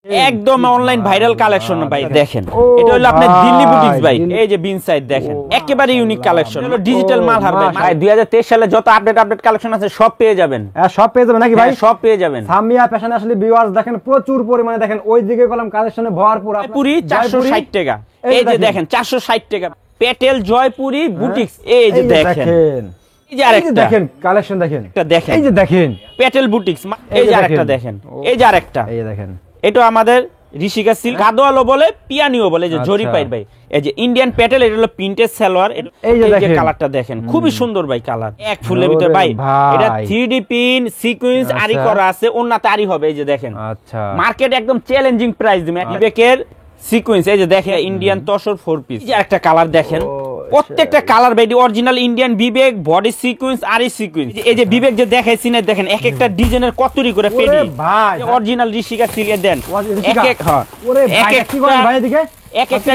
একদম online viral collection ভাই দেখেন এটা হলো আপনার দিল্লি বুটিক্স ভাই এই যে বিন সাইড দেখেন একেবারে ইউনিক কালেকশন হলো ডিজিটাল মাল হার ভাই 2023 সালে যত আপডেট কালেকশন আছে সব পেয়ে যাবেন সব পেয়ে যাবেন নাকি ভাই সব পেয়ে যাবেন সামিয়া ফ্যাশন আসলে ভিউয়ার্স দেখেন প্রচুর পরিমাণে দেখেন ওই দিকে কলম কালেকশনে ভরপুর পুরি 460 টাকা এই যে দেখেন 460 টাকা পেটেল জয়পুরি বুটিক্স এই যে দেখেন এই যে আরেকটা দেখেন কালেকশন দেখেন এটা দেখেন এই যে দেখেন পেটেল বুটিক্স এই যে আরেকটা দেখেন এই যে আরেকটা এই যে দেখেন এটা আমাদের ঋষিকা সিল্ক গাদোয়ালো বলে পিয়ানিও বলে যে জরি পাইর ভাই এই যে ইন্ডিয়ান প্যাটেল এটা হলো প্রিন্টেড সালোয়ার এই যে কালারটা দেখেন খুবই সুন্দর ভাই কালার এক ফুলের ভিতর ভাই এটা 3D পিন সিকোয়েন্স আরি করা আছে ওন্নাতে আরি হবে এই যে দেখেন আচ্ছা মার্কেট একদম চ্যালেঞ্জিং প্রাইস দিবেন বিবেকের সিকোয়েন্স এই যে দেখেন ইন্ডিয়ান তসর 4 পিস এই যে একটা কালার দেখেন প্রত্যেকটা কালার ভাই ডিজাইনাল ইন্ডিয়ান বিবেক বডি সিকোয়েন্স আরি সিকোয়েন্স এই যে বিবেক যে দেখাইছি না দেখেন এক একটা ডিজাইনের কতরি করে পেডি ভাই অরিজিনাল ঋষিকা সিল্ক দেন এক হ্যাঁ ওরে ভাই কি করেন ভাই এদিকে এক একটা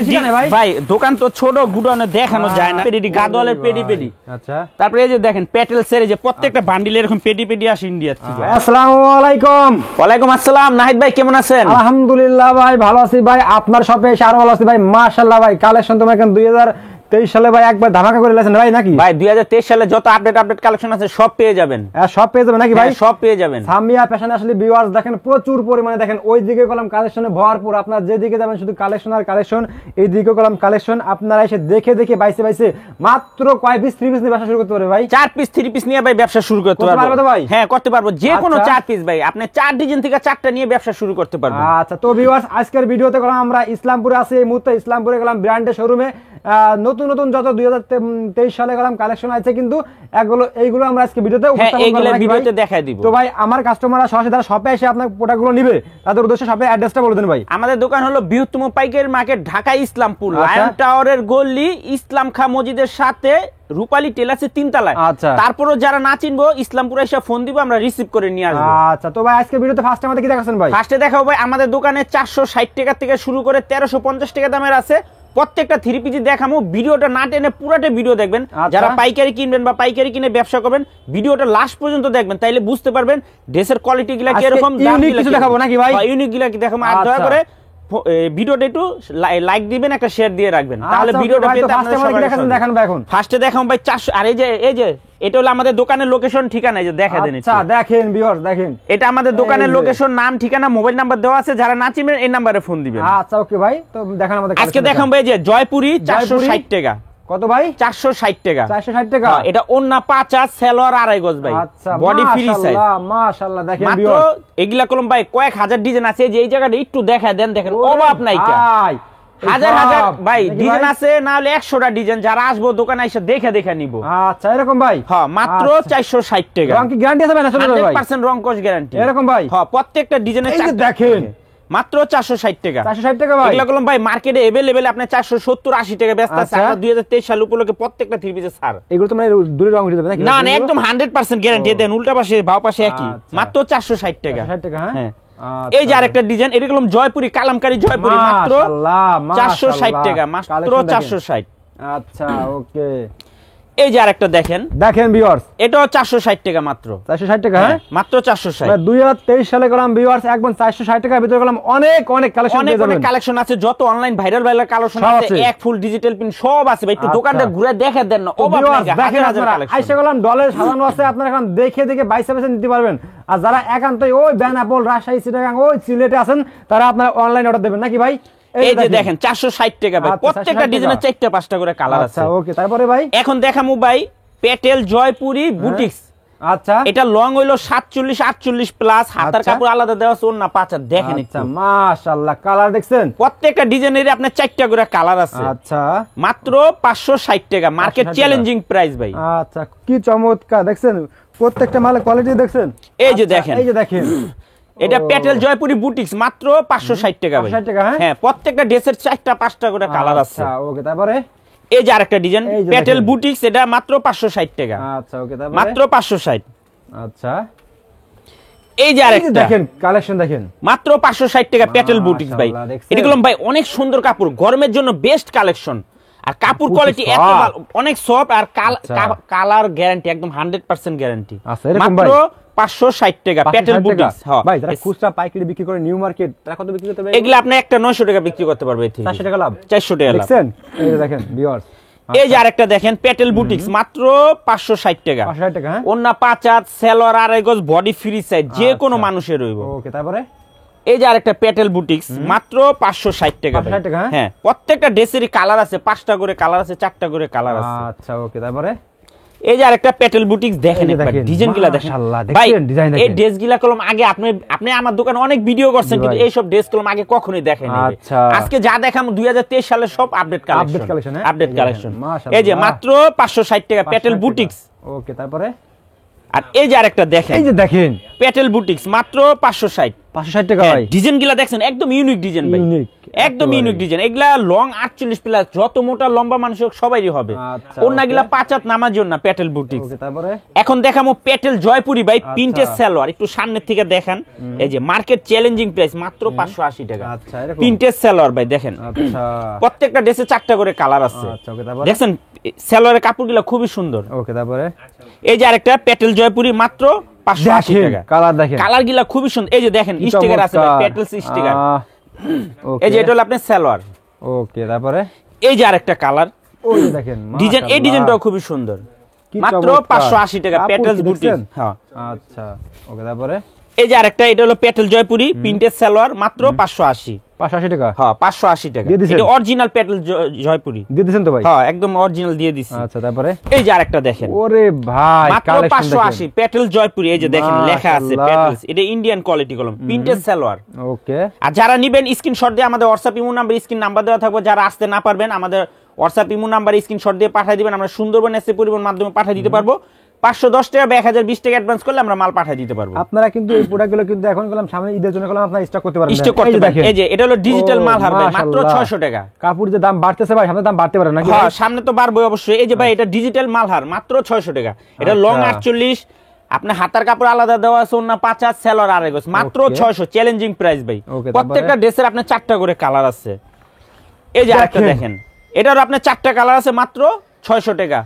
ভাই দোকান তো ছোট গুডাউনে দেখানো যায় না পেডি গাদওয়ালের পেডি আচ্ছা তারপরে এই যে দেখেন পেটেল সের যে প্রত্যেকটা বান্ডিলে এরকম পেডি আসে ইন্ডিয়া থেকে আসসালামু আলাইকুম ওয়ালাইকুম আসসালাম নাহিদ ভাই কেমন আছেন আলহামদুলিল্লাহ ভাই ভালো আছি ভাই আপনার শপে এসে আরো ভালো আছি ভাই মাশাআল্লাহ ভাই কালেকশন তো এখন 2023 সালে ভাই একবার ধামাকা করে দিয়েছেন ভাই নাকি ভাই 2023 সালে যত আপডেট কালেকশন আছে সব পেয়ে যাবেন সব পেয়ে যাবেন নাকি ভাই সব পেয়ে যাবেন সামিয়া ফ্যাশন আসলে ভিউয়ার্স দেখেন প্রচুর পরিমাণে দেখেন ওই দিকে কলম কালেকশনে ভরপুর আপনার যেদিকে যাবেন শুধু কালেকশন আর কালেকশন এই দিকে কলম কালেকশন আপনারা এসে দেখে বাইসে মাত্র কয় পিস 3 পিস নিয়ে ব্যবসা শুরু করতে পারবে ভাই 4 পিস 3 পিস নিয়ে ভাই ব্যবসা শুরু করতে পারবো ভাই হ্যাঁ করতে পারবো যে কোনো 4 পিস ভাই আপনি 4 ডিজাইন থেকে 4টা নিয়ে ব্যবসা শুরু করতে পারবেন আচ্ছা তো ভিউয়ার্স আজকের ভিডিওতে গেলাম আমরা ইসলামপুরে আছি এই মুহূর্তে ইসলামপুরে গেলাম ব্র্যান্ডের শোরুমে নতুন যত 2023 সালে গেলাম কালেকশন আছে কিন্তু এইগুলো আমরা আজকে ভিডিওতে ভিডিওতে দেখাই দিব তো ভাই আমার কাস্টমাররা সরাসরি তারা শপে এসে আপনার প্রোডাক্টগুলো নেবে তাদের উদ্দেশ্যে শপের অ্যাড্রেসটা বলে দেন ভাই আমাদের দোকান হলো বৃহত্তম পাইকারি মার্কেট ঢাকা ইসলামপুর লায়ন টাওয়ারের গলি ইসলাম খা মসজিদের সাথে রূপালী টেলার্সের 3 তলায় আচ্ছা তারপরও যারা না চিনবো ইসলামপুরে এসে ফোন দিব আমরা রিসিভ করে নিয়ে আসবো আচ্ছা তো ভাই আজকে ভিডিওতে ফার্স্ট আমাদের কি দেখাচ্ছেন ভাই ফার্স্টে দেখাবো ভাই আমাদের দোকানে 460 টাকা থেকে শুরু করে 1350 টাকা দামের আছে প্রত্যেকটা 3 পিস দেখামু ভিডিওটা না টেনে পুরোটা ভিডিও দেখবেন যারা পাইকারি কিনবেন বা পাইকারি কিনে ব্যবসা করবেন ভিডিওটা লাস্ট পর্যন্ত দেখবেন তাইলে বুঝতে পারবেন ড্রেসের কোয়ালিটি গুলা কি রকম ইউনিক কিছু দেখাবো নাকি ভাই ইউনিক গুলা কি দেখাবো আর দয়া করে ভিডিওটা একটু লাইক দিবেন একটা শেয়ার দিয়ে রাখবেন তাহলে ভিডিওটা পেতে আপনারা সবাই দেখেন ভাই এখন ফার্স্টে দেখাম ভাই 400 আর এই যে এটা হলো আমাদের দোকানের লোকেশন ঠিকানা এই যে দেখা দেন আচ্ছা দেখেন ভিউয়ার্স দেখেন এটা আমাদের দোকানের লোকেশন নাম ঠিকানা মোবাইল নাম্বার দেওয়া আছে যারা না চিনবেন এই নম্বরে ফোন দিবেন আচ্ছা ওকে ভাই তো দেখেন আমাদের আজকে দেখাম ভাই যে জয়পুরি 460 টাকা কত ভাই 460 টাকা 460 টাকা এটা ওন্না 5 সালোয়ার আড়াই গজ ভাই আচ্ছা বডি ফ্রি সাইজ মাশাআল্লাহ দেখেন ভিউয়ার এগুলা কলম ভাই কয়েক হাজার ডিজাইন আছে যে এই জায়গাটা একটু দেখা দেন দেখেন অভাব নাই কা হাজার ভাই ডিজাইন আছে না হলে 100টা ডিজাইন যারা আসবো দোকানে এসে দেখে নিব আচ্ছা এরকম ভাই হ্যাঁ মাত্র 460 টাকা রং কি গ্যারান্টি আছে ভাই না চলে ভাই 100% রং কোশ গ্যারান্টি এরকম ভাই হ্যাঁ প্রত্যেকটা ডিজাইনের চারটা দেখেন মাত্র 460 টাকা 460 টাকা ভাই এগুলা কলম ভাই মার্কেটে अवेलेबल আপনি 470 80 টাকা বেচতে আছে 2023 সাল উপলক্ষে প্রত্যেকটা 3 পিসের ছাড় এগুলো তোমরা দূরে রং দিতে নাকি না একদম 100% গ্যারান্টি দেন উল্টা পাশে বাও পাশে একই মাত্র 460 টাকা 460 টাকা হ্যাঁ এই যে আরেকটা ডিজাইন এটা কলম জয়পুরি কালামকারী জয়পুরি মাত্র 460 টাকা মাত্র 460 আচ্ছা ওকে এই যে আরেকটা দেখেন ভিউয়ার্স এটাও 460 টাকা মাত্র 460 টাকা হ্যাঁ মাত্র 460 2023 সালে গেলাম ভিউয়ার্স একদম 460 টাকার ভিতরে গেলাম অনেক কালেকশন পেয়ে যাবেন অনেক কালেকশন আছে যত অনলাইন ভাইরাল কালেকশন আছে এক ফুল ডিজিটাল পিন সব আছে ভাই একটু দোকানটা ঘুরে দেখে দেন না অভাব নাই দেখেন আপনারা আইসা গেলাম ডলার সাজানো আছে আপনারা এখন দেখে বাইসে নিতে পারবেন আর যারা একান্তই ওই বেনাপোল রাজশাহী চিটাগাং ওই সিলেটে আছেন তারা আপনারা অনলাইন অর্ডার দেবেন নাকি ভাই এই যে দেখেন 460 টাকা ভাই প্রত্যেকটা ডিজাইনের 4টা 5টা করে কালার আছে আচ্ছা ওকে তারপরে ভাই এখন দেখামু ভাই পেটেল জয়পুরি বুটিক্স আচ্ছা এটা লং হইলো 47 48 প্লাস হাতার কাপড় আলাদা দেওয়া আছে ওন্না 5 দেখেন আচ্ছা মাশাআল্লাহ কালার দেখছেন প্রত্যেকটা ডিজাইনের আপনার 4টা করে কালার আছে আচ্ছা মাত্র 560 টাকা মার্কেট চ্যালেঞ্জিং প্রাইস ভাই আচ্ছা কি চমৎকার দেখছেন প্রত্যেকটা মালের কোয়ালিটি দেখছেন এই যে দেখেন এটা পেটেল জয়পুরি বুটিক্স মাত্র 560 টাকা ভাই 560 টাকা হ্যাঁ প্রত্যেকটা ড্রেসের 4টা 5টা করে কালার আছে আচ্ছা ওকে তারপরে এই যে আরেকটা ডিজাইন পেটেল বুটিক্স এটা মাত্র 560 টাকা আচ্ছা ওকে তারপরে মাত্র 560 আচ্ছা এই যে আরেকটা দেখেন কালেকশন দেখেন মাত্র 560 টাকা পেটেল বুটিক্স ভাই এটা কলম ভাই অনেক সুন্দর কাপড় গরমের জন্য বেস্ট কালেকশন আর কাপড় কোয়ালিটি এত ভালো অনেক সফট আর কালার গ্যারান্টি একদম 100% গ্যারান্টি আচ্ছা এরকম ভাই 560 টাকা প্যাটেল বুটিক্স। হ্যাঁ ভাই যারা খুচরা পাইকারি বিক্রি করে নিউ মার্কেট তারা কত বিক্রি করতে পারবে? এগুলো আপনি একটা 900 টাকা বিক্রি করতে পারবে। 400 টাকা লাভ, 400 টাকা লাভ। দেখছেন? এই যে দেখেন ভিউয়ার্স, এই যে আরেকটা দেখেন প্যাটেল বুটিক্স মাত্র 560 টাকা। 560 টাকা। হ্যাঁ, ওন্না 5 হাত সেলর আর গজ বডি ফ্রি সাইজ যে কোনো মানুষের রইব। ওকে তারপরে এই যে আরেকটা প্যাটেল বুটিক্স মাত্র 560 টাকা। 560 টাকা। হ্যাঁ প্রত্যেকটা ড্রেসেরই কালার আছে, 5টা করে কালার আছে, 4টা করে কালার আছে। আচ্ছা ওকে তারপরে এই যে আরেকটা প্যাটেল বুটিক্স দেখেন, একবার ডিজাইনগুলো দেখেন মাশাআল্লাহ, ভাই। দেখেন ডিজাইন দেখেন। এই ড্রেসগুলা কলম আগে আপনি আমার দোকানে অনেক ভিডিও করছেন, কিন্তু এই সব ড্রেস কলম আগে কখনোই দেখেন নাই। আচ্ছা আজকে যা দেখাম 2023 সালের সব আপডেট কালেকশন। হ্যাঁ? Update collection. মাশাআল্লাহ, এই যে মাত্র 560 টাকা প্যাটেল বুটিক্স। ওকে তারপরে আর এই যে আরেকটা দেখেন, এই যে দেখেন প্যাটেল বুটিক্স মাত্র 560 টাকা। ভাই ডিজাইনগুলো দেখছেন একদম ইউনিক ডিজাইন ভাই, ইউনিক, একদম ইউনিক ডিজাইন। এগুলা লং 48 প্লাস, যত মোটা লম্বা মানুষ হোক সবারই হবে। আচ্ছা, ওন্নাগুলা 5 হাত নামার জন্য প্যাটেল বুটিক্স। ওকে তারপরে এখন দেখামো প্যাটেল জয়পুরি ভাই, প্রিন্টেড সালোয়ার। একটু সামনের থেকে দেখান। এই যে মার্কেট চ্যালেঞ্জিং প্রাইস মাত্র 580 টাকা। আচ্ছা এরকম প্রিন্টেড সালোয়ার ভাই দেখেন। আচ্ছা প্রত্যেকটা ড্রেসে 4টা করে কালার আছে। আচ্ছা ওকে তারপরে দেখছেন সালোয়ারের কাপড়গুলো খুবই সুন্দর। ওকে তারপরে এই যে আরেকটা প্যাটেল জয়পুরি মাত্র 580 টাকা। কালার দেখেন, কালার গুলা খুবই সুন্দর। এই যে দেখেন স্টিকার আছে ভাই, প্যাটেল স্টিকার। এই যে এটা হলো আপনার সালোয়ার। ওকে তারপরে এই যে আরেকটা কালার, ওই যে দেখেন ডিজাইন। এই ডিজাইনটাও খুবই সুন্দর, মাত্র 580 টাকা প্যাটেল বুটিক্স। হ্যাঁ আচ্ছা ওকে তারপরে এই যে আরেকটা, এটা হলো প্যাটেল জয়পুরি প্রিন্টেড সালোয়ার মাত্র 580 টাকা। হ্যাঁ 580 টাকা। দিয়ে দিছেন? এটা অরিজিনাল প্যাটেল জয়পুরি দিয়ে দিছেন তো ভাই? হ্যাঁ একদম অরিজিনাল দিয়ে দিছি। আচ্ছা তারপরে এই যে আরেকটা দেখেন, ওরে ভাই মাত্র কালেকশন 580 প্যাটেল জয়পুরি। এই যে দেখেন লেখা আছে মাশাআল্লাহ। প্যাটেলস, এটা ইন্ডিয়ান কোয়ালিটি কলম প্রিন্টেড সালোয়ার। ওকে আর যারা নিবেন স্ক্রিনশট দিয়ে আমাদের WhatsApp imo number, screen number দেওয়া থাকবে। যারা আসতে না পারবেন আমাদের হোয়াটসঅ্যাপ ইমো নাম্বার স্ক্রিনশট দিয়ে পাঠিয়ে দিবেন, আমরা সুন্দরবন এসে পরিবহন মাধ্যমে পাঠিয়ে দিতে পারবো। 510 টাকা বা 1020 টাকা অ্যাডভান্স করলে আমরা মাল পাঠিয়ে দিতে পারবো। আপনারা কিন্তু এই প্রোডাক্টগুলো কিন্তু এখন গেলাম সামনে ঈদের জন্য গেলাম আপনারা স্টক করতে পারবেন। স্টক করতে পারেন। এই যে এটা হলো ডিজিটাল মাল হার ভাই, মাত্র 600 টাকা। কাপড় যে দাম বাড়তেছে ভাই, সামনে দাম বাড়তে পারে নাকি? হ্যাঁ সামনে তো বাড়বে অবশ্যই। এই যে ভাই এটা ডিজিটাল মাল হার মাত্র 600 টাকা। এটা লং 48, আপনি হাতার কাপড় আলাদা দেওয়া আছে, ওন্না 5 হাত সেলর আর গজ মাত্র 600। চ্যালেঞ্জিং প্রাইস ভাই। প্রত্যেকটা ড্রেসের আপনার 4টা করে কালার আছে। এই যে আরেকটা দেখেন, এটার আপনার 4টা কালার আছে, মাত্র 600 টাকা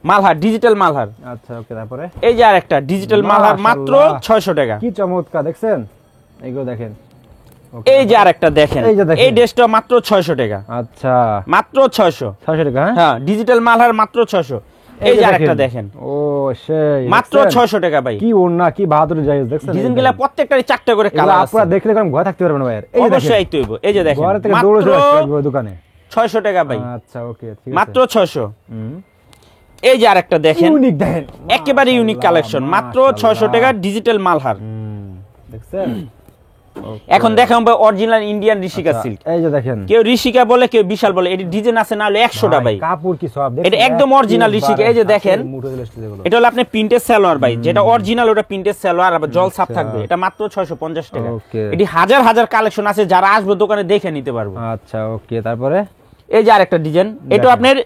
মালহার, ডিজিটাল মালহার। আচ্ছা ওকে তারপরে এই যে আরেকটা ডিজিটাল মালহার মাত্র 600 টাকা। কি চমৎকার দেখছেন, এইগুলো দেখেন। এই যে আরেকটা দেখেন, এই ড্রেসটা মাত্র 600 টাকা। আচ্ছা মাত্র 600 টাকা। হ্যাঁ ডিজিটাল মালহার মাত্র 600। এই যে আরেকটা দেখেন, ও সেই মাত্র 600 টাকা ভাই। কি ওন্না, কি বাহাদুরি জায়েজ দেখছেন। ডিজাইনগুলো প্রত্যেকটারই 4টা করে কালার আছে। আপনারা দেখলে কোন ভয় থাকতে পারবেন না ভাই। এই যে অবশ্যই আইতে হইব। এই যে দেখেন ঘরে থেকে দৌড়ে চলে আসবে দোকানে। 600 টাকা ভাই। আচ্ছা ওকে ঠিক আছে, মাত্র 600। এই যে আরেকটা দেখেন, ইউনিক দেখেন, একেবারে ইউনিক কালেকশন, মাত্র 600 টাকা ডিজিটাল মালহার। দেখছেন? এখন দেখাম ভাই অরিজিনাল ইন্ডিয়ান ঋষিকা সিল্ক। এই যে দেখেন, কেউ ঋষিকা বলে, কেউ বিশাল বলে। এটি ডিজাইন আছে না হলে 100টা ভাই। কাপড় কি সব দেখেন, এটা একদম অরিজিনাল ঋষিকা। এই যে দেখেন, এটা হলো আপনি প্রিন্টেড সালোয়ার ভাই, যেটা অরিজিনাল ওটা প্রিন্টেড সালোয়ার, আবার জল ছাপ থাকবে। এটা মাত্র 650 টাকা। এটি হাজার হাজার কালেকশন আছে, যারা আসবে দোকানে দেখে নিতে পারবো। আচ্ছা ওকে তারপরে এই যে আরেকটা ডিজাইন, এটা আপনার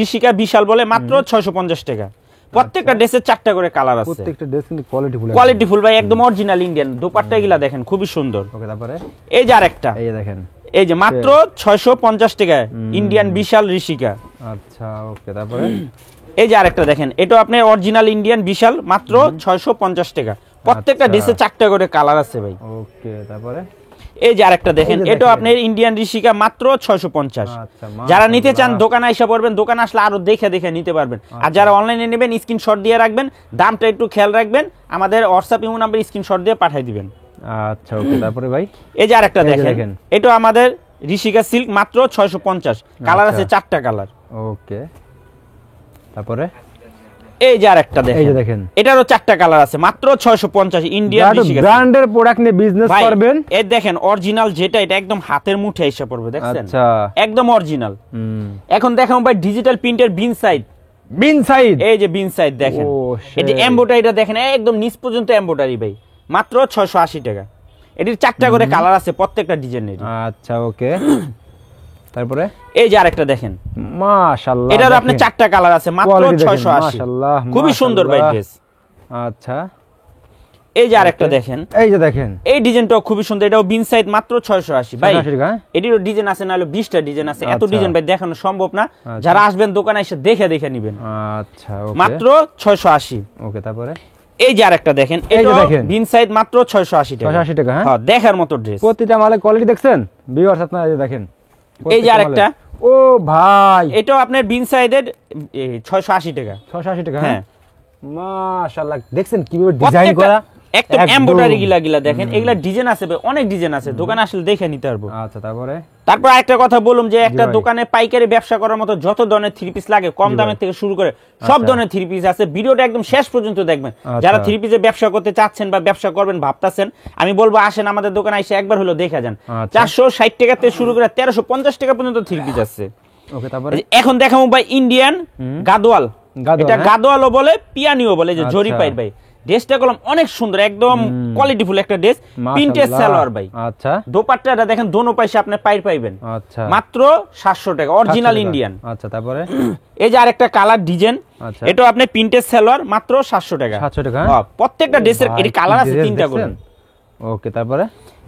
ঋষিকা বিশাল বলে, মাত্র 650 টাকা। প্রত্যেকটা ড্রেসের 4টা করে কালার আছে। প্রত্যেকটা ড্রেস কিন্তু কোয়ালিটি ফুল ভাই, একদম অরিজিনাল ইন্ডিয়ান। দোপাট্টা গুলা দেখেন খুবই সুন্দর। ওকে তারপরে এই যে আরেকটা, এই যে দেখেন, এই যে মাত্র 650 টাকা ইন্ডিয়ান বিশাল ঋষিকা। আচ্ছা ওকে তারপরে এই যে আরেকটা দেখেন, এটা আপনার অরিজিনাল ইন্ডিয়ান বিশাল, মাত্র 650 টাকা। প্রত্যেকটা ড্রেসে 4টা করে কালার আছে ভাই। ওকে তারপরে এই যে আরেকটা দেখেন, এটা আপনার ইন্ডিয়ান ঋষিকা, মাত্র 650। আচ্ছা যারা নিতে চান দোকানে এসে পড়বেন, দোকানে আসলে আরো দেখে দেখে নিতে পারবেন। আর যারা অনলাইনে নেবেন স্ক্রিনশট দিয়ে রাখবেন, দামটা একটু খেয়াল রাখবেন, আমাদের হোয়াটসঅ্যাপ ইমো নাম্বার স্ক্রিনশট দিয়ে পাঠিয়ে দিবেন। আচ্ছা ওকে তারপরে ভাই এই যে আরেকটা দেখেন, এটা আমাদের ঋষিকা সিল্ক, মাত্র 650। কালার আছে 4টা কালার। ওকে তারপরে এই যে আরেকটা এই যে দেখেন, এটারও 4টা কালার আছে, মাত্র 650 ইন্ডিয়ান ঋষিকা ব্র্যান্ডের প্রোডাক্ট নিয়ে বিজনেস করবেন। এই দেখেন অরিজিনাল যেটা, এটা একদম হাতের মুঠে এসে পড়বে, দেখছেন? আচ্ছা একদম অরিজিনাল। এখন দেখেন ভাই ডিজিটাল প্রিন্টের বিন সাইড, এই যে বিন সাইড দেখেন, এই যে এমব্রয়ডারিটা দেখেন, একদম নিচ পর্যন্ত এমব্রয়ডারি ভাই, মাত্র 680 টাকা। এটির 4টা করে কালার আছে প্রত্যেকটা ডিজাইনের। আচ্ছা ওকে তারপরে এই যে আরেকটা দেখেন, মাশাআল্লাহ, এটার আপনি 4টা কালার আছে, মাত্র 680। খুবই সুন্দর ভাই ড্রেস। আচ্ছা এই যে আরেকটা দেখেন, এই যে দেখেন, এই ডিজাইনটাও খুবই সুন্দর, এটাও বিন সাইড, মাত্র 680 ভাই। এটিরও ডিজাইন আছে না হলে 20টা ডিজাইন আছে। এত ডিজাইন ভাই দেখানো সম্ভব না, যারা আসবেন দোকানে এসে দেখে দেখে নেবেন। আচ্ছা মাত্র 680। ওকে তারপরে এই যে আরেকটা দেখেন, এই যে এটা দেখেন। বিন সাইজ মাত্র 680 টাকা। 680 টাকা, হ্যাঁ? হ্যাঁ, দেখার মতো ড্রেস। প্রতিটা মালের কোয়ালিটি দেখছেন ভিউয়ার্স, আপনারা এই যে দেখেন। এই যে আরেকটা, ও ভাই, এটাও আপনার বিন সাইজের 680 টাকা। 680 টাকা, হ্যাঁ। হ্যাঁ। মাশাআল্লাহ, দেখছেন কিভাবে ডিজাইন করা, একদম এমব্রয়ডারি গিলা দেখেন, এগুলা ডিজাইন আছে ভাই, অনেক ডিজাইন আছে, দোকানে আসলে দেখে নিতে পারবো। আচ্ছা, তারপরে তারপর একটা কথা বলুম যে একটা ভাই। দোকানে পাইকারি ব্যবসা করার মতো যত ধরনের থ্রি পিস লাগে, কম দামের থেকে শুরু করে সব ধরনের থ্রি পিস আছে। ভিডিওটা একদম শেষ পর্যন্ত দেখবেন। যারা থ্রি পিসে ব্যবসা করতে চাচ্ছেন বা ব্যবসা করবেন ভাবতাছেন, আমি বলবো আসেন আমাদের দোকানে এসে একবার হলো দেখে যান। 460 টাকা থেকে শুরু করে 1350 টাকা পর্যন্ত থ্রি পিস আছে। ওকে, তারপরে এখন দেখাবো ভাই ইন্ডিয়ান গাদোয়াল। এটা হ্যাঁ? গাদোয়ালও বলে, পিয়ানিও বলে, যে জরি আচ্ছা। পাইর ভাই। ড্রেসটা কলম অনেক সুন্দর, একদম কোয়ালিটিফুল একটা ড্রেস, প্রিন্টেড মাশাআল্লাহ। সালোয়ার ভাই। আচ্ছা, দোপাট্টাটা দেখেন, দোনো পাশে আপনি পাইর পাইবেন আচ্ছা, মাত্র 700 টাকা, অরিজিনাল 700 টাকা। ইন্ডিয়ান। আচ্ছা, তারপরে এই যে আরেকটা কালার ডিজাইন, আচ্ছা। এটাও আপনি প্রিন্টেড সালোয়ার মাত্র 700 টাকা। 700 টাকা, হ্যাঁ, প্রত্যেকটা ড্রেসের ভাই, এর কি কালার আছে dress 3টা করে। দেখছেন? ওকে, তারপরে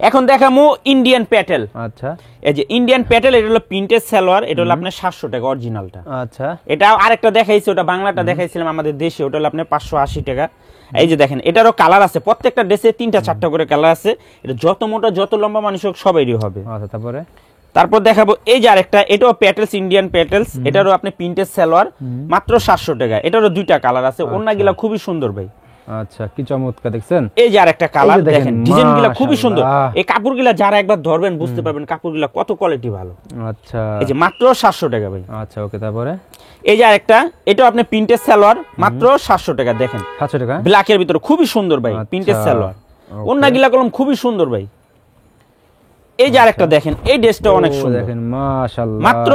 এখন দেখামু ইন্ডিয়ান প্যাটেল। আচ্ছা, এই যে ইন্ডিয়ান প্যাটেল, এটা হলো প্রিন্টেড সালোয়ার, এটা হলো আপনার 700 টাকা অরিজিনালটা। আচ্ছা, এটা আরেকটা দেখাইছি, ওটা বাংলাটা দেখাইছিলাম আমাদের দেশে, ওটা হলো আপনার 580 টাকা। এই যে দেখেন, এটারও কালার আছে, প্রত্যেকটা ড্রেসে 3টা 4টা করে কালার আছে। এটা যত মোটা যত লম্বা মানুষ হোক সবাইরই হবে। আচ্ছা, তারপরে তারপর দেখাবো এই যে আরেকটা, এটাও প্যাটেলস, ইন্ডিয়ান প্যাটেলস, এটারও আপনি প্রিন্টেড সালোয়ার মাত্র 700 টাকা। এটারও 2টা কালার আছে, ওন্নাগুলা খুবই সুন্দর ভাই। আচ্ছা, কি চমৎকার দেখছেন। এই যে আরেকটা কালার এই যে দেখেন, দেখেন, ডিজাইনগুলা খুবই সুন্দর। মাশাআল্লাহ। এই কাপড়গুলা যারা একবার ধরবেন বুঝতে পারবেন কাপড়গুলা কত কোয়ালিটি ভালো। আচ্ছা, এই যে মাত্র 700 টাকা ভাই। আচ্ছা, ওকে, তারপরে এই যে আরেকটা, এটাও আপনি প্রিন্টেড সালোয়ার মাত্র 700 টাকা। দেখেন 700 টাকা, ব্ল্যাকের ভিতরে খুবই সুন্দর ভাই, আচ্ছা, প্রিন্টেড সালোয়ার, ওকে। ওন্নাগুলা কলম খুবই সুন্দর ভাই। এই যে আরেকটা দেখেন, এই ড্রেসটা অনেক ও, সুন্দর, দেখেন মাশাআল্লাহ, মাত্র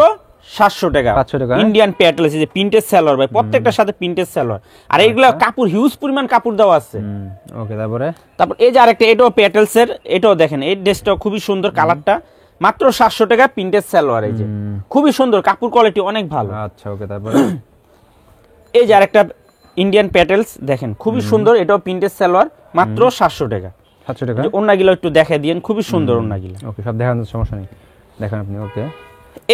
700 টাকা। 700 টাকা, ইন্ডিয়ান প্যাটেলস, এই যে প্রিন্টেড সালোয়ার ভাই, প্রত্যেকটার সাথে প্রিন্টেড সালোয়ার, আর এইগুলা কাপড় হিউজ পরিমাণ কাপড় দেওয়া আছে। ওকে, তারপরে তারপর এই যে আরেকটা, এটাও প্যাটেলস এর, এটাও দেখেন, এই ড্রেসটাও খুবই সুন্দর, কালারটা মাত্র 700 টাকা, প্রিন্টেড সালোয়ার। এই যে খুবই সুন্দর, কাপড় কোয়ালিটি অনেক ভালো। আচ্ছা, ওকে, তারপরে এই যে আরেকটা ইন্ডিয়ান প্যাটেলস দেখেন, খুবই সুন্দর, এটাও প্রিন্টেড সালোয়ার মাত্র 700 টাকা। 700 টাকা, ওন্নাগুলো একটু দেখাই দিয়েন, খুবই সুন্দর ওন্নাগুলো। ওকে, সব দেখানোর সমস্যা নেই, দেখেন আপনি। ওকে,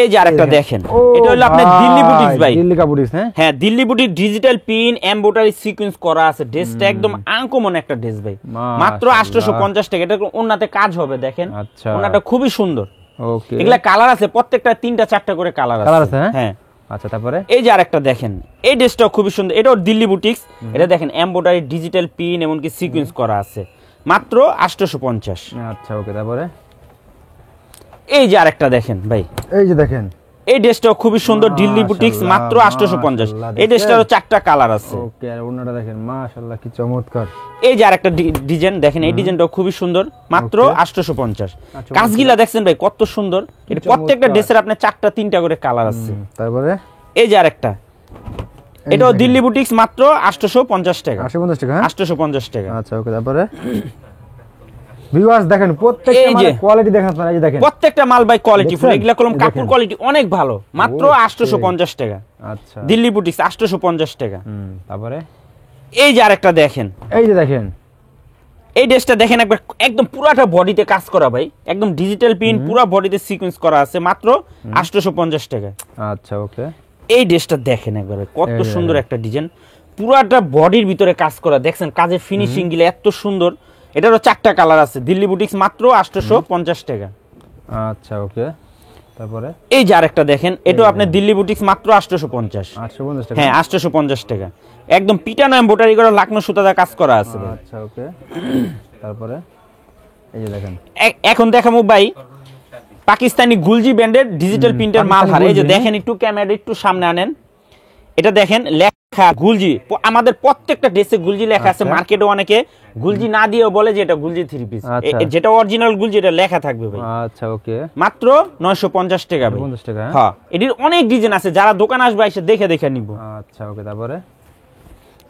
এই যে আরেকটা দেখেন, ও এটা হলো আপনার দিল্লি বুটিক্স ভাই। দিল্লি কাপুরিস, হ্যাঁ? হ্যাঁ, Delhi boutique, digital pin embroidery sequence করা আছে। ড্রেসটা একদম আনকমন একটা ড্রেস ভাই, মাত্র 850 টাকা। এটা ওন্নাতে কাজ হবে দেখেন, আচ্ছা, ওন্নাটা খুবই সুন্দর। ওকে, এগুলা কালার আছে, প্রত্যেকটা 3টা 4টা করে কালার কালার আছে। আছে, হ্যাঁ। আচ্ছা, তারপরে এই যে আরেকটা দেখেন, এই ড্রেসটাও খুবই সুন্দর, এটাও দিল্লি বুটিক্স। এটা দেখেন এমব্রয়ডারি, ডিজিটাল পিন, এমনকি সিকোয়েন্স করা আছে, মাত্র 850। আচ্ছা, ওকে, তারপরে এই যে আরেকটা দেখেন ভাই, এই যে দেখেন, এই ড্রেসটাও খুবই সুন্দর, দিল্লি বুটিক্স, মাশাআল্লাহ, মাত্র 850। মাশাআল্লাহ, এই ড্রেসটারও 4টা কালার আছে। ওকে, আর ওনাটা দেখেন, মাশাআল্লাহ, কি চমৎকার। এই যে আরেকটা ডিজাইন দেখেন, এই ডিজাইনটাও খুবই সুন্দর, মাত্র 850। কাজগুলা দেখছেন ভাই কত সুন্দর। এটা প্রত্যেকটা ড্রেসের আপনার 4টা 3টা করে কালার আছে। তারপরে এই যে আরেকটা, এটাও দিল্লি বুটিক্স, মাত্র 850 টাকা। 850 টাকা, হ্যাঁ? 850 টাকা। আচ্ছা, ওকে, তারপরে ভিউয়ার্স দেখেন, প্রত্যেকটা এই যে মালের কোয়ালিটি দেখেন আপনারা, এই যে দেখেন, প্রত্যেকটা মাল বাই কোয়ালিটি ফুল, দেখছেন? এগুলা কলম এই কাপড় দেখেন। কোয়ালিটি অনেক ভালো, মাত্র ওরে 850 টাকা। আচ্ছা, দিল্লি বুটিক্স 850 টাকা। তারপরে এই যে আরেকটা দেখেন, এই যে দেখেন, এই ড্রেসটা দেখেন একবার, একদম পুরাটা বডিতে কাজ করা ভাই, একদম ডিজিটাল প্রিন্ট, পুরো বডিতে সিকোয়েন্স করা আছে, মাত্র 850 টাকা। আচ্ছা, ওকে, এই ড্রেসটা দেখেন একবার, কত এই যে সুন্দর একটা ডিজাইন, পুরাটা বডির ভিতরে কাজ করা, দেখছেন কাজের ফিনিশিং গুলো এত সুন্দর। এটারও 4টা কালার আছে। দিল্লি বুটিক্স, মাত্র 850 টাকা। আচ্ছা, ওকে, তারপরে এই যে আরেকটা দেখেন, এটাও আপনার দিল্লি বুটিক্স, মাত্র 850। 850 টাকা, হ্যাঁ, 850 টাকা। একদম পিটানো এমব্রয়ডারি করা, লাকনো সুতাদা কাজ করা আছে ভাই। আচ্ছা, ওকে, তারপরে এই যে দেখেন, এখন দেখাবো ভাই পাকিস্তানি গুলজি ব্র্যান্ডের ডিজিটাল প্রিন্টের মাল হার। এই যে গুলজি, দেখেন, একটু ক্যামেরা একটু সামনে আনেন, এটা দেখেন লেখা গুলজি, আমাদের প্রত্যেকটা ড্রেসে গুলজি লেখা আছে। মার্কেটে অনেকে গুলজি না দিয়েও বলে যে এটা গুলজি থ্রি পিস, আচ্ছা। যেটা অরিজিনাল গুলজি, এটা লেখা থাকবে ভাই। আচ্ছা, ওকে, মাত্র 950 টাকা ভাই। 50 টাকা, হ্যাঁ, এটির অনেক ডিজাইন আছে, যারা দোকান আসবে এসে দেখে দেখে নিব। আচ্ছা, ওকে, তারপরে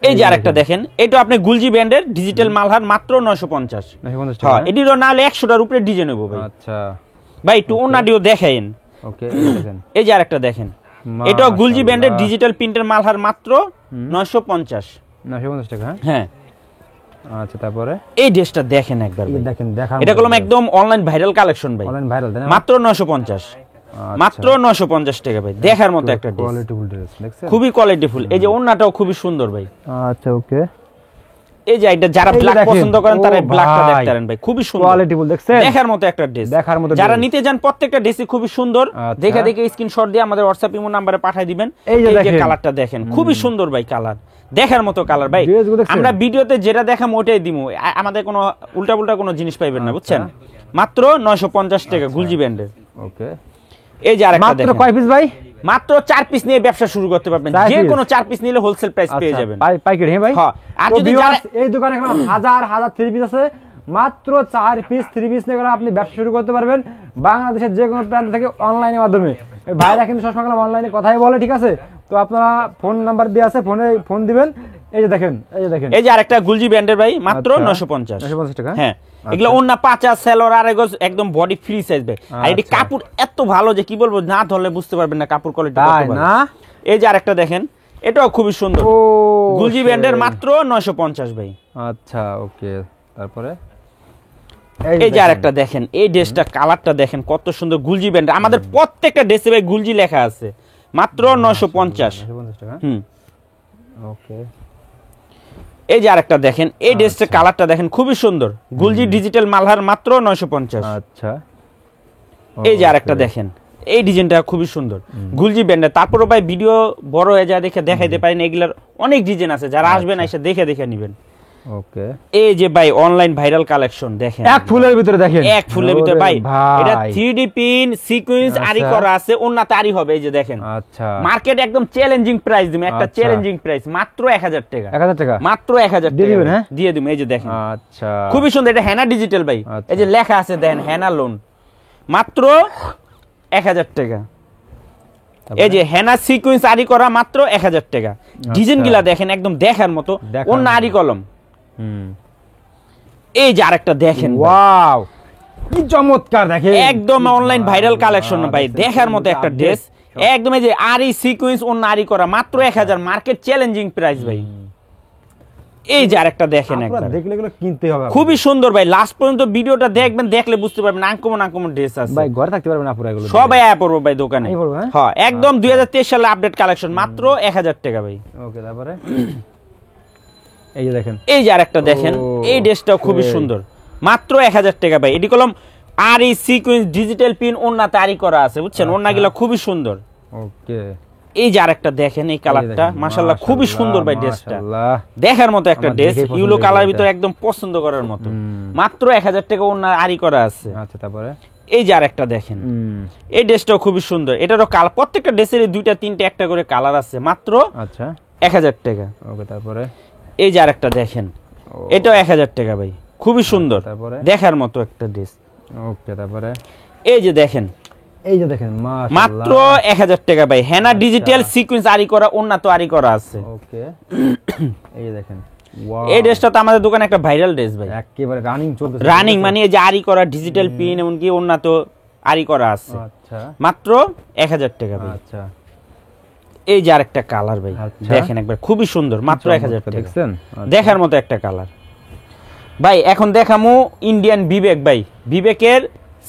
এই যে আরেকটা দেখেন, এটা আপনি গুলজি ব্র্যান্ডের ডিজিটাল মালহার, মাত্র 950। 950 হ্যাঁ, টাকা, এটিরও নাহলে 100টার উপরে ডিজাইন হবো ভাই। আচ্ছা, ভাই একটু ওনাডিও দেখাইন। ওকে, এই যে দেখেন, এই যে আরেকটা দেখেন, এটাও গুলজি ব্র্যান্ডের ডিজিটাল প্রিন্টের মালহার, মাত্র 950। 950 টাকা, হ্যাঁ? হ্যাঁ, আচ্ছা, তারপরে এই ড্রেসটা দেখেন একবার এই ভাই। দেখেন, দেখার এটা কলম একদম অনলাইন ভাইরাল কালেকশন ভাই, অনলাইন ভাইরাল, তাই না? মাত্র 950। মাত্র 950 টাকা ভাই, দেখার মতো একটা ড্রেস, কোয়ালিটিফুল ড্রেস, দেখছেন? খুবই কোয়ালিটিফুল। এই যে ওন্নাটাও খুবই সুন্দর ভাই। আচ্ছা, ওকে, এই যে এটা যারা ব্ল্যাক পছন্দ করেন তারা ব্ল্যাকটা দেখতে পারেন ভাই, খুবই সুন্দর কোয়ালিটিফুল, দেখছেন দেখার মতো একটা ড্রেস। যারা নিতে যান প্রত্যেকটা ড্রেসই খুবই সুন্দর, দেখে দেখে স্ক্রিনশট দিয়ে আমাদের হোয়াটসঅ্যাপ ইমো নম্বরে পাঠিয়ে দিবেন। এই যে কালারটা দেখেন, খুবই সুন্দর ভাই, কালার দেখার মতো কালার ভাই। আমরা ভিডিওতে যেটা দেখাম ওটাই দিমু, আমাদের কোনো উল্টা কোনো জিনিস পাইবেন না, বুঝছেন। মাত্র 950 টাকা গুলজি ব্র্যান্ডের। ওকে, এই যে আরেকটা দেখেন, মাত্র কয় পিস ভাই? মাত্র 4 পিস নিয়ে ব্যবসা শুরু করতে পারবেন, যে কোনো 4 পিস নিলে হোলসেল প্রাইস পেয়ে যাবেন পাইকারি। হ্যাঁ ভাই, হ্যাঁ। আর যদি এই দোকানে এখন হাজার 3 পিস আছে, মাত্র 4 পিস 3 পিস নিয়ে আপনি ব্যবসা শুরু করতে পারবেন বাংলাদেশের যে কোনো প্রান্ত থেকে অনলাইনের মাধ্যমে। ভাইরা কিন্তু সবসময় অনলাইনে কথাই বলে, ঠিক আছে। তো আপনারা ফোন নাম্বার দিয়ে আছে, ফোন দিবেন। এই যে দেখেন, এই যে আরেকটা গুলজি ব্র্যান্ডের ভাই, মাত্র 950 টাকা। হ্যাঁ, এগুলো ওন্না 50 সেলর আর একদম বডি ফ্রি সাইজ ভাই। আর এই কাপড় এত ভালো যে কি বলবো, না ধরলে বুঝতে পারবেন না কাপড় কোয়ালিটি কত ভালো না। এই যে আরেকটা দেখেন, এটাও খুবই সুন্দর, গুলজি ব্র্যান্ডের, মাত্র 950 ভাই। আচ্ছা, ওকে। তারপরে এই যে আরেকটা দেখেন, এই ড্রেসটা কালারটা দেখেন কত সুন্দর, গুলজি ব্র্যান্ড। আমাদের প্রত্যেকটা ড্রেসে ভাই গুলজি লেখা আছে, মাত্র 950 টাকা। ওকে। এই যে আরেকটা দেখেন, এই ড্রেসটার কালারটা দেখেন খুবই সুন্দর, গুলজি ডিজিটাল মালহার, মাত্র 950। আচ্ছা। এই যে আরেকটা দেখেন, এই ডিজাইনটা খুবই সুন্দর, গুলজি ব্র্যান্ডের। তারপরে ভাই ভিডিও বড় হয়ে যায় দেখে দেখাইতে পারেন, এগুলার অনেক ডিজাইন আছে, যারা আসবেন এসে দেখে নেবেন। ওকে। এই যে ভাই অনলাইন ভাইরাল কালেকশন দেখেন, এক ফুলের ভিতরে দেখেন, এক ফুলের ভিতরে ভাই, এটা 3D পিন সিকোয়েন্স আরি করা আছে, ওন্নাতে আরি হবে। এই যে দেখেন, আচ্ছা, মার্কেট একদম চ্যালেঞ্জিং প্রাইস দিবেন, একটা চ্যালেঞ্জিং প্রাইস, মাত্র 1000 টাকা। 1000 টাকা, মাত্র 1000 টাকা দিয়ে দিবেন। হ্যাঁ, দিয়ে দিবেন। এই যে দেখেন, আচ্ছা, খুবই সুন্দর, এটা হেনা ডিজিটাল ভাই। এই যে লেখা আছে দেখেন, হেনা লোন, মাত্র 1000 টাকা। এই যে হেনা সিকোয়েন্স আরি করা, মাত্র 1000 টাকা। ডিজাইন গুলা দেখেন একদম দেখার মতো, ওন্না আরি কলম। এই যে আরেকটা দেখেন, ওয়াও, কি চমৎকার, দেখেন একদম অনলাইন ভাইরাল কালেকশন ভাই, দেখার মতো একটা ড্রেস একদম। এই যে আরি সিকোয়েন্স ওন্না আরি করা, মাত্র 1000, মার্কেট চ্যালেঞ্জিং প্রাইস ভাই। এই যে আরেকটা দেখেন, একবার দেখলে এগুলো কিনতে হবে, খুবই সুন্দর ভাই। লাস্ট পর্যন্ত ভিডিওটা দেখবেন, দেখলে বুঝতে পারবেন আনকমন ড্রেস আছে ভাই। ঘরে থাকতে পারবেন আপুরা, এগুলো সবাই আয়া পড়বো ভাই দোকানে। হ্যাঁ, একদম 2023 সালে আপডেট কালেকশন, মাত্র 1000 টাকা ভাই। ওকে। তারপরে এই যে দেখেন, এই যে আরেকটা দেখেন, এই ড্রেসটাও খুবই সুন্দর, মাত্র 1000 টাকা ভাই। এটি কলম আরি সিকোয়েন্স ডিজিটাল পিন ওন্নাতে আরি করা আছে, বুঝছেন, ওন্নাগুলো খুবই সুন্দর। ওকে। এই যে আরেকটা দেখেন, এই কালারটা মাশাআল্লাহ খুবই সুন্দর ভাই, ড্রেসটা দেখার মতো একটা ড্রেস, ইউলো কালার ভিতরে একদম পছন্দ করার মতো, মাত্র 1000 টাকা ওন্না আরি করা আছে। আচ্ছা। তারপরে এই যে আরেকটা দেখেন, এই ড্রেসটাও খুবই সুন্দর, এটারও কালার, প্রত্যেকটা ড্রেসের 2টা 3টা একটা করে কালার আছে, মাত্র আচ্ছা 1000 টাকা। ওকে। তারপরে এই যে আরেকটা দেখেন, এটাও 1000 টাকা ভাই, খুবই সুন্দর, দেখার মতো একটা ড্রেস। ওকে। তারপরে এই যে দেখেন, মাত্র 1000 টাকা ভাই, হেনা ডিজিটাল সিকোয়েন্স আরি করা, ওন্না তো আরি করা আছে। ওকে। এই যে দেখেন, এই ড্রেসটা তো আমাদের দোকানে একটা ভাইরাল ড্রেস ভাই, একেবারে রানিং চলতেছে, রানিং মানে এই যে আরি করা ডিজিটাল পিন, এমনকি ওন্না তো আরি করা আছে। আচ্ছা, মাত্র 1000 টাকা ভাই। আচ্ছা। এই যে আরেকটা কালার ভাই, দেখেন একবার, খুবই সুন্দর, মাত্র 1000 টাকা। দেখছেন, দেখার মতো একটা কালার ভাই। এখন দেখামু ইন্ডিয়ান বিবেক ভাই, বিবেকের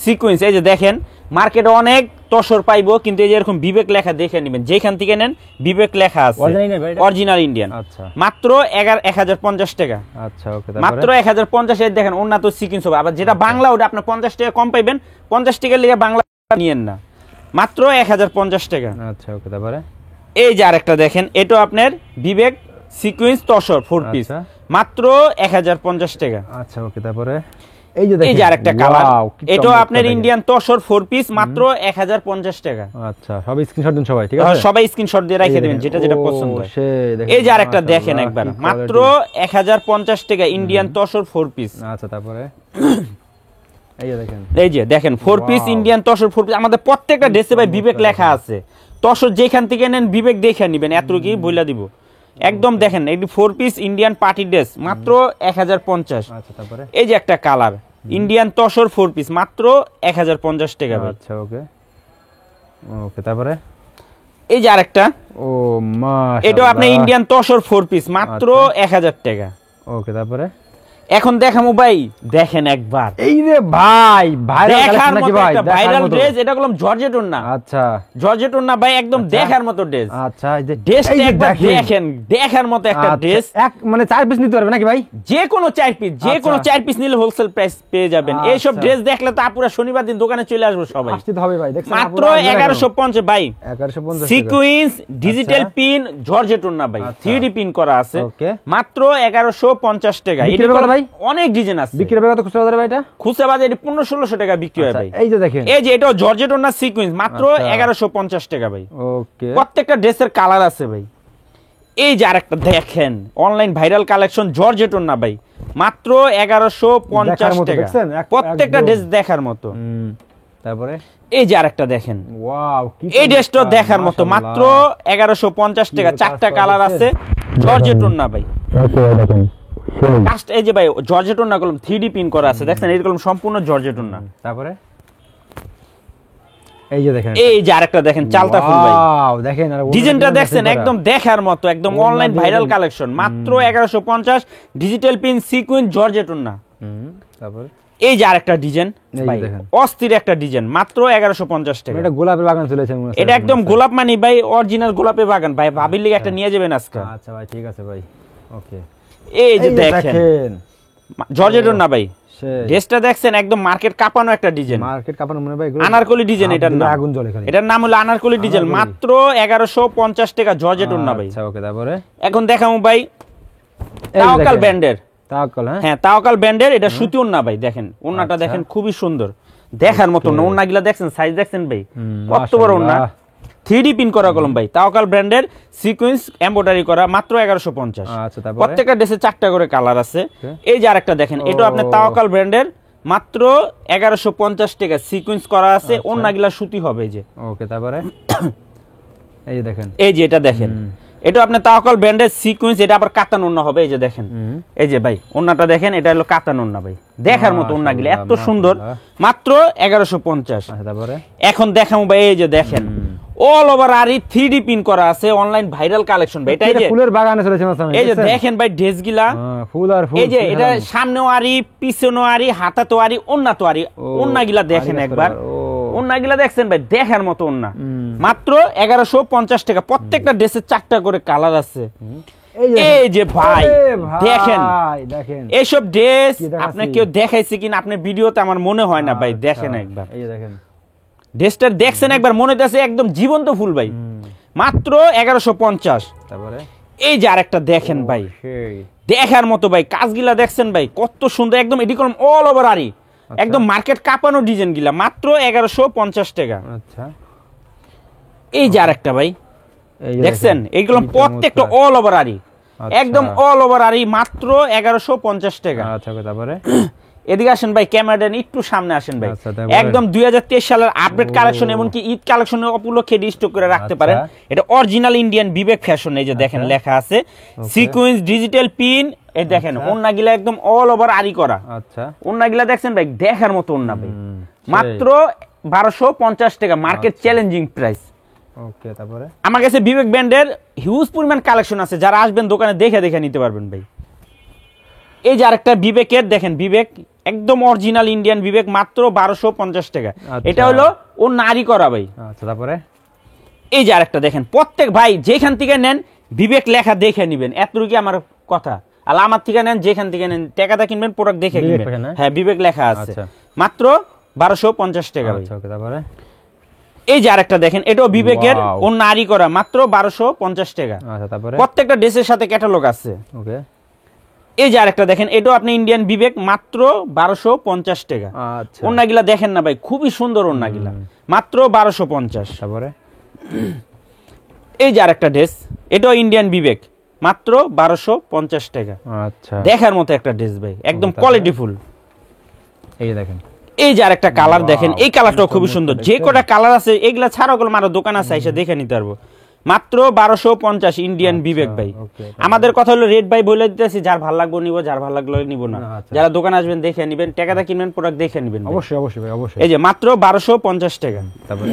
সিকোয়েন্স। এই যে দেখেন, মার্কেটে অনেক তসর পাইবো, কিন্তু এই যে এরকম বিবেক লেখা দেখে নেবেন, যেখান থেকে নেন বিবেক লেখা আছে, অরিজিনাল ইন্ডিয়ান, মাত্র 1050 টাকা। আচ্ছা। ওকে। মাত্র 1050 এর দেখেন, উন্নত সিকোয়েন্স হবে। আবার যেটা বাংলা, ওটা আপনি 50 টাকা কম পাইবেন, 50 টাকা লিয়ে বাংলা নিয়েন না, মাত্র 1050 টাকা। আচ্ছা। ওকে। তারপরে এই যে আরেকটা দেখেন, এটা আপনার বিবেক সিকোয়েন্স তসর 4 পিস, মাত্র 1050 টাকা। আচ্ছা। ওকে। তারপরে এই যে আরেকটা কালার, এটাও আপনার ইন্ডিয়ান তসর 4 পিস, মাত্র 1050 টাকা। আচ্ছা। সবাই স্ক্রিনশট দিন, সবাই ঠিক আছে, সবাই স্ক্রিনশট দিয়ে রেখে দিবেন, যেটা যেটা পছন্দ হয়। এই যে আরেকটা দেখেন একবার, মাত্র 1050 টাকা, ইন্ডিয়ান তসর 4 পিস। আচ্ছা। তারপরে এই যে দেখেন 4 পিস ইন্ডিয়ান তসর 4 পিস। আমাদের প্রত্যেকটা ড্রেসে ভাই বিবেক লেখা আছে, তসর যেখান থেকে নেন বিবেক দেখে নেবেন, এত কি বইলা দিব একদম। দেখেন এই 4 পিস ইন্ডিয়ান পার্টি ড্রেস, মাত্র 1050। আচ্ছা। তারপরে এই যে একটা কালার, ইন্ডিয়ান তসর 4 পিস, মাত্র 1050 টাকা। আচ্ছা। ওকে। ওকে। তারপরে এই যে আরেকটা, ও মাশাআল্লাহ, এটাও আপনি ইন্ডিয়ান তসর 4 পিস, মাত্র 1000 টাকা। ওকে। তারপরে এখন দেখামু ভাই, দেখেন একবার এই রে ভাই, ভাইরাল দেখার কালেকশন নাকি মতো ভাই? একটা দেখার ভাইরাল মতো। ড্রেস, এটা বললাম জর্জেটন না। আচ্ছা জর্জেটন না ভাই, একদম দেখার মতো ড্রেস। আচ্ছা, এই যে ড্রেসটা এই যে একবার দেখেন, দেখার মতো একটা আচ্ছা, ড্রেস। এক মানে 4 পিস নিতে পারবে নাকি ভাই? যে কোনো 4 পিস, যে কোনো 4 পিস নিলে হোলসেল প্রাইস পেয়ে যাবেন। এইসব আচ্ছা। ড্রেস দেখলে তো আপুরা শনিবার দিন দোকানে চলে আসবে সবাই। আসতে তো হবে ভাই, দেখছেন মাত্র 1150 ভাই। 1150 সিকোয়েন্স ডিজিটাল পিন, জর্জেটন না ভাই, 3D পিন করা আছে। ওকে, মাত্র 1150 টাকা। বিক্রি এটা হবে ভাই? অনেক ডিজাইন আছে। বিক্রি হবে কত খুচরা বাজারে ভাই এটা? খুচরা বাজারে 1500-1600 টাকা বিক্রি হয় ভাই। এই যে দেখেন, এই যে এটাও জর্জেটন না সিকোয়েন্স, মাত্র 1150 টাকা ভাই। ওকে, প্রত্যেকটা ড্রেসের কালার আছে ভাই। এই যে আরেকটা দেখেন, অনলাইন ভাইরাল কালেকশন, জর্জেটন না ভাই, মাত্র 1150 টাকা। প্রত্যেকটা ড্রেস দেখার মতো। তারপরে এই যে আরেকটা দেখেন, ওয়াও, এই ড্রেসটা দেখার মতো, মাত্র 1150 টাকা। 4টা কালার আছে, জর্জেটন না ভাই। এই যে ভাই জর্জেটন না, কলম 3D পিন করা আছে, দেখছেন এই কলম সম্পূর্ণ জর্জেটন না। তারপরে এই যে দেখেন, এই যে আরেকটা দেখেন, চালতা ফুল ভাই। ওয়াও, দেখেন আর ডিজাইনটা দেখছেন, একদম দেখার মতো, একদম অনলাইন ভাইরাল কালেকশন, মাত্র 1150। ডিজিটাল পিন, সিকোয়েন্স, জর্জেটন না। তারপরে এই যে আরেকটা ডিজাইন ভাই, দেখেন। অস্থির একটা ডিজাইন, মাত্র 1150 টাকা। এটা গোলাপের বাগান চলেছে মনে হচ্ছে। এটা একদম গোলাপ মানি ভাই, অরিজিনাল গোলাপের বাগান ভাই। ভাবির লিগে একটা নিয়ে যাবেন আজকে। আচ্ছা ভাই, ঠিক আছে ভাই, ওকে। এই যে দেখেন, জর্জেটন না ভাই, ড্রেসটা দেখছেন, একদম মার্কেট কাঁপানো একটা ডিজাইন। মার্কেট কাঁপানো মনে ভাই, আনারকলি ডিজাইন, এটার নাম আগুন জ্বলে খালি। এটার নাম হলো আনারকলি ডিজাইন, মাত্র 1150 টাকা, জর্জেটন না ভাই। আচ্ছা, ওকে। তারপরে এখন দেখামু ভাই তাওয়াক্কাল ব্র্যান্ডের। তাওয়াক্কাল, হ্যাঁ তাওয়াক্কাল ব্র্যান্ডের, এটা সুতি ওন্না ভাই। দেখেন ওন্নাটা দেখেন, খুবই সুন্দর, দেখার মতো না। ওন্নাগুলা দেখছেন, সাইজ দেখছেন ভাই, কত বড় ওন্না। 3D পিন করা কলম ভাই, তাওয়াক্কাল ব্র্যান্ডের, সিকোয়েন্স এমব্রয়ডারি করা, মাত্র 1150। আচ্ছা, তারপরে প্রত্যেকটা ড্রেসে 4টা করে কালার আছে। এই যে আরেকটা দেখেন, এটা আপনার তাওয়াক্কাল ব্র্যান্ডের, মাত্র 1150 টাকা। সিকোয়েন্স করা আছে, ওন্নাগুলা সুতি হবে। এই যে ওকে। তারপরে এই যে দেখেন, এই যে এটা দেখেন, এটা আপনার তাওয়াক্কাল ব্র্যান্ডের সিকোয়েন্স, এটা আবার কাতান ওন্না হবে। এই যে দেখেন, এই যে ভাই ওন্নাটা দেখেন, এটা হলো কাতান ওন্না ভাই, দেখার মতো ওন্নাগুলো এত সুন্দর, মাত্র 1150। আচ্ছা, তারপরে এখন দেখামু ভাই, এই যে দেখেন, অল ওভার আরি 3D পিন করা আছে, অনলাইন ভাইরাল কালেকশন ভাই। এটা ফুলের বাগানে চলেছে মাসামি। এই যে দেখেন ভাই ড্রেসগুলা, ফুল আর ফুল। এই যে এটা সামনেও আরি, পিছনেও আরি, হাতাতেও আরি, ওন্নাতেও আরি। ওন্নাগুলা দেখেন একবার, ওন্নাগুলা দেখছেন ভাই, দেখার মতো ওন্না, মাত্র 1150 টাকা। প্রত্যেকটা ড্রেসের 4টা করে কালার আছে। এই যে ভাই দেখেন, এইসব ড্রেস আপনি কেউ দেখাইছে কিনা আপনার ভিডিওতে, আমার মনে হয় না ভাই। দেখেন একবার, এই যে দেখেন, ড্রেসটা দেখছেন একবার, মনে হচ্ছে একদম জীবন্ত ফুল ভাই, মাত্র 1150। তারপরে এই যে আরেকটা দেখেন ভাই, দেখার মতো ভাই, কাজগুলা দেখছেন ভাই, কত সুন্দর, একদম এটি করলাম অল ওভার আরি, একদম মার্কেট কাঁপানো ডিজাইন গুলা, মাত্র 1150 টাকা। আচ্ছা, এই যে আরেকটা ভাই দেখছেন, এইগুলো প্রত্যেকটা অল ওভার আরি, একদম অল ওভার আরি, মাত্র 1150 টাকা। আচ্ছা, তারপরে এদিকে আসেন ভাই, ক্যামেরাটা একটু সামনে আসেন ভাই। একদম 2023 সালের আপডেট কালেকশন, এমনকি ঈদ কালেকশন উপলক্ষে স্টক করে রাখতে পারেন। এটা অরিজিনাল ইন্ডিয়ান বিবেক ফ্যাশন। এই যে দেখেন লেখা আছে সিকোয়েন্স ডিজিটাল পিন। এই দেখেন ওন্নাগুলা একদম অল ওভার আরি করা। আচ্ছা, ওন্নাগুলা দেখছেন ভাই, দেখার মতো ওন্না ভাই, মাত্র 1250 টাকা, মার্কেট চ্যালেঞ্জিং প্রাইস। ওকে। তারপরে আমার কাছে বিবেক ব্র্যান্ডের হিউজ পরিমাণ কালেকশন আছে, যারা আসবেন দোকানে দেখে দেখে নিতে পারবেন ভাই। এই যে আরেকটা বিবেকের দেখেন, বিবেক একদম অরিজিনাল ইন্ডিয়ান বিবেক, মাত্র 1250 টাকা। এটা হলো ও নারী করা ভাই। আচ্ছা, তারপরে এই যে আরেকটা দেখেন, প্রত্যেক ভাই যেখান থেকে নেন বিবেক লেখা দেখে নিবেন, এতটুকু আমার কথা। আর আমার থেকে নেন, যেখান থেকে নেন, টাকাটা কিনবেন, প্রোডাক্ট দেখে কিনবেন। হ্যাঁ, বিবেক লেখা আছে, মাত্র 1250 টাকা ভাই। তারপরে এই যে আরেকটা দেখেন, এটাও বিবেকের, ও নারী করা, মাত্র 1250 টাকা। আচ্ছা, তারপরে প্রত্যেকটা ড্রেসের সাথে ক্যাটালগ আছে। ওকে। এই যে আরেকটা দেখেন, এটাও আপনি ইন্ডিয়ান বিবেক, মাত্র 1250 টাকা। আচ্ছা, ওন্নাগুলা দেখেন না ভাই, খুবই সুন্দর ওন্নাগুলা, মাত্র 1250। তারপরে এই যে আরেকটা ড্রেস, এটাও ইন্ডিয়ান বিবেক, মাত্র 1250 টাকা। আচ্ছা, দেখার মতো একটা ড্রেস ভাই, একদম কোয়ালিটিফুল। এই দেখেন, এই যে আরেকটা কালার দেখেন, এই কালারটাও খুবই সুন্দর। যে কটা কালার আছে এগুলা ছাড়াও আরো দোকান আছে, এসে দেখে নিতে পারবো। মাত্র 1250 ইন্ডিয়ান বিবেক ভাই। আমাদের কথা হলো রেট ভাই বলে দিতেছি, যার ভালো লাগবে নিব, যার ভালো লাগলো নিব না। যারা দোকানে আসবেন দেখে নিবেন, টাকাটা কিনবেন, প্রোডাক্ট দেখে নিবেন। অবশ্যই অবশ্যই ভাই, অবশ্যই। এই যে মাত্র 1250 টাকা। তারপরে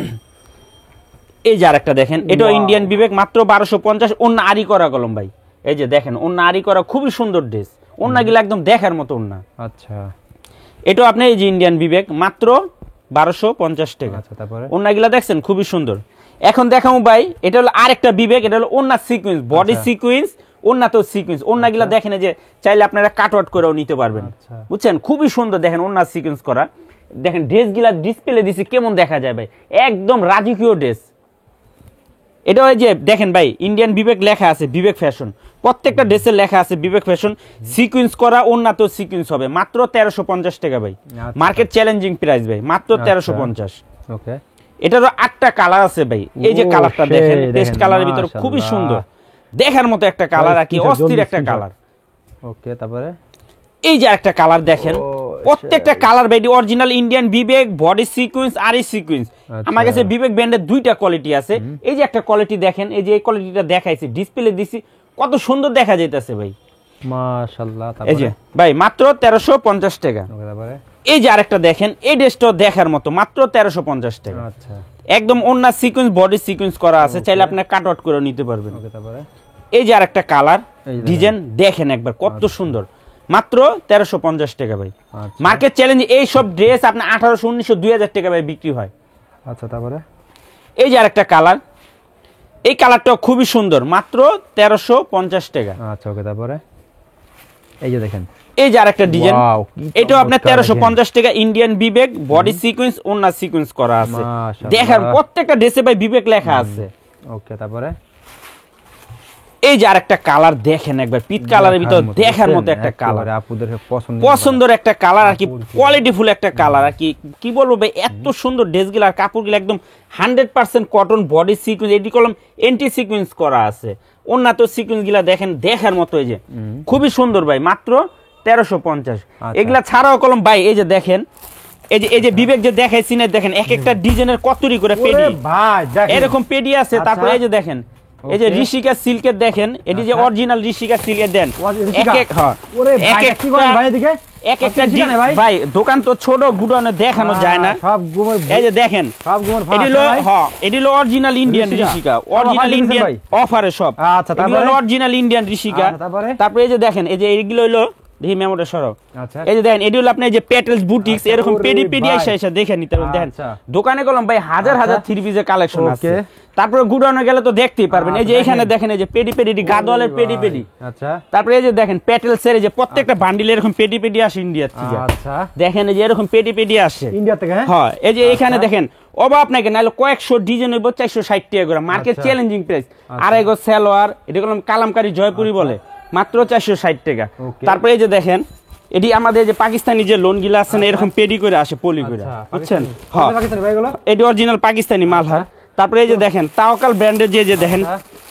এই যে আরেকটা দেখেন, এটাও ইন্ডিয়ান বিবেক, মাত্র 1250। অন্য আরি করা কলম ভাই। এই যে দেখেন, অন্য আরি করা, খুবই সুন্দর ড্রেস, ওন্নাগুলো একদম দেখার মতো ওন্না। আচ্ছা, এটা আপনি এই যে ইন্ডিয়ান বিবেক মাত্র 1250 টাকা। আচ্ছা, তারপরে ওন্নাগুলো দেখছেন খুবই সুন্দর। এখন দেখাবো ভাই, এটা হলো আরেকটা বিবেক, এটা হলো ওন্না সিকোয়েন্স, বডি সিকোয়েন্স, ওন্নাতেও সিকোয়েন্স। ওন্নাগুলো দেখেন যে চাইলে আপনারা কাট আউট করেও নিতে পারবেন, বুঝছেন? খুবই সুন্দর দেখেন ওন্না সিকোয়েন্স করা। দেখেন ড্রেসগুলা ডিসপ্লে দিছি কেমন দেখা যায় ভাই, একদম রাজকীয় ড্রেস। এটা ওই যে দেখেন ভাই ইন্ডিয়ান বিবেক লেখা আছে, বিবেক ফ্যাশন, প্রত্যেকটা ড্রেসের লেখা আছে বিবেক ফ্যাশন, সিকোয়েন্স করা, ওন্নাতেও সিকোয়েন্স হবে, মাত্র 1350 টাকা ভাই। মার্কেট চ্যালেঞ্জিং প্রাইস ভাই, মাত্র 1350। ওকে, এটারও 8টা কালার আছে ভাই। এই যে কালারটা দেখেন, টেস্ট কালারের ভিতর খুবই সুন্দর দেখার মতো একটা কালার, আর কি অস্থির একটা কালার। ওকে, তারপরে এই যে একটা কালার দেখেন, প্রত্যেকটা কালার ভাই অরিজিনাল ইন্ডিয়ান বিবেক, বডি সিকোয়েন্স আর এই সিকোয়েন্স। আমার কাছে বিবেক ব্র্যান্ডের 2টা কোয়ালিটি আছে। এই যে একটা কোয়ালিটি দেখেন, এই যে এই কোয়ালিটিটা দেখাইছি, ডিসপ্লে দিছি, কত সুন্দর দেখা যাইতেছে ভাই, মাশাআল্লাহ। এই যে ভাই মাত্র 1350 টাকা। ওকে, তারপরে এই যে আরেকটা দেখেন, এই ড্রেসটাও দেখার মতো, মাত্র 1350 টাকা। আচ্ছা, একদম ওন্না সিকোয়েন্স, বডি সিকোয়েন্স করা আছে, চাইলে আপনি কাট আউট করে নিতে পারবেন। ওকে, তারপরে এই যে আরেকটা কালার ডিজাইন দেখেন একবার কত সুন্দর, মাত্র 1350 টাকা ভাই। মার্কেট চ্যালেঞ্জ এই সব ড্রেস আপনার 1800, 1900, 2000 টাকা ভাই বিক্রি হয়। আচ্ছা, তারপরে এই যে আরেকটা কালার, এই কালারটাও খুবই সুন্দর, মাত্র 1350 টাকা। আচ্ছা, ওকে, তারপরে এই যে দেখেন, এই যে আরেকটা ডিজাইন, এটাও আপনার 1350 টাকা, ইন্ডিয়ান বিবেক, বডি সিকোয়েন্স, ওন্না সিকোয়েন্স করা আছে, দেখার প্রত্যেকটা ড্রেসে ভাই বিবেক লেখা আছে। ওকে, তারপরে এই যে আরেকটা কালার দেখেন একবার, পিট কালারের ভিতর দেখার মতো একটা কালার, আপুদের পছন্দের একটা কালার, আর কি কোয়ালিটিফুল একটা কালার, আর কি কি বলবো ভাই, এত সুন্দর ড্রেসগুলো আর কাপড়গুলো একদম 100% কটন, বডি সিকোয়েন্স, এটি কলম এন্টি সিকোয়েন্স করা আছে, ওন্নাত সিকোয়েন্স গুলা দেখেন দেখার মতো, এই যে খুবই সুন্দর ভাই, মাত্র 1350। এগুলা ছাড়াও কলম ভাই এই যে দেখেন, এই যে বিবেক যে দেখাইছি না, দেখেন এক একটা ডিজাইনের কতরি করে পেডি ভাই, এরকম পেডি আছে। তারপরে এই যে দেখেন, এই যে ঋষিকা সিল্কের দেখেন, এটি যে অরিজিনাল ঋষিকা সিল্কের দেন, এক একটা ভাই দোকান তো ছোট, গুডাউনে দেখানো যায় না। এই যে দেখেন, এটি হলো original Indian Rishika, original Indian অফারে সব। আচ্ছা, তারপরে অরিজিনাল ইন্ডিয়ান ঋষিকা। তারপরে এই যে দেখেন, এই যে এইগুলো হলো দেখি মেমোটা সরব, এই যে দেখেন এটি হলো আপনার যে পেটেলস বুটিক্স, এরকম পেডি পেডি এসে দেখে নিতে পারবেন। দেখেন দোকানে গেলাম ভাই হাজার হাজার থ্রি পিসের কালেকশন আছে। তারপরে গুডাউনে গেলে তো দেখতেই পারবেন, এই যে এখানে দেখেন এই যে পেডি পেডি, গাদওয়ালের পেডি পেডি। আচ্ছা, তারপরে এই যে দেখেন পেটেলসের এই যে প্রত্যেকটা বান্ডিলে এরকম পেডি পেডি আসে ইন্ডিয়া থেকে। আচ্ছা, দেখেন এই যে এরকম পেডি পেডি আসে ইন্ডিয়া থেকে। হ্যাঁ, এই যে এখানে দেখেন অভাব নাকি, নাহলে কয়েকশো ডিজাইন হইব 460 টাকা করে, মার্কেট চ্যালেঞ্জিং প্রাইস। আড়াই গজ সালোয়ার, এটা করলাম কালামকারী জয়পুরি বলে, মাত্র 460 টাকা। তারপরে এই যে দেখেন, এটি আমাদের যে পাকিস্তানি যে লোন গুলা আছে না, এরকম পেডি করে আসে, পলি করে, বুঝছেন? হ্যাঁ, এটি অরিজিনাল পাকিস্তানি মাল। হ্যাঁ, তারপরে এই যে দেখেন তাওয়াক্কাল ব্র্যান্ডের যে দেখেন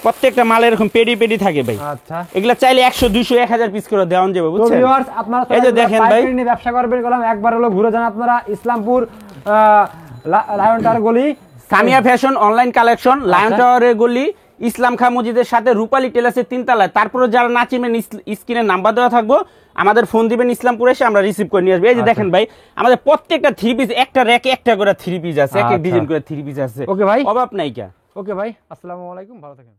প্রত্যেকটা মালে এরকম পেডি পেডি থাকে ভাই। আচ্ছা, এগুলা চাইলে 100, 200, 1000 পিস করে দেওয়া যাবে, বুঝছেন? আপনারা এই যে দেখেন ভাই, ব্যবসা করবেন গেলাম একবার হলো ঘুরে যান আপনারা ইসলামপুর লায়ন টাওয়ার গলি, Samia fashion online collection, lion টাওয়ারের গলি, ইসলাম খাঁ মসজিদের সাথে রূপালী টেলার্সের 3 তলায়। তারপরে যারা না চিনবেন স্ক্রিনে নাম্বার দেওয়া থাকবো, আমাদের ফোন দিবেন, ইসলামপুরে এসে আমরা রিসিভ করে নিয়ে আসবো। এই যে দেখেন ভাই, আমাদের প্রত্যেকটা থ্রি পিস একটা র্যাকে একটা করে থ্রি পিস আছে, এক এক ডিজাইন করে থ্রি পিস আছে। ওকে ভাই, অভাব নাই কা। ওকে ভাই, আসসালামু আলাইকুম, ভালো থাকেন।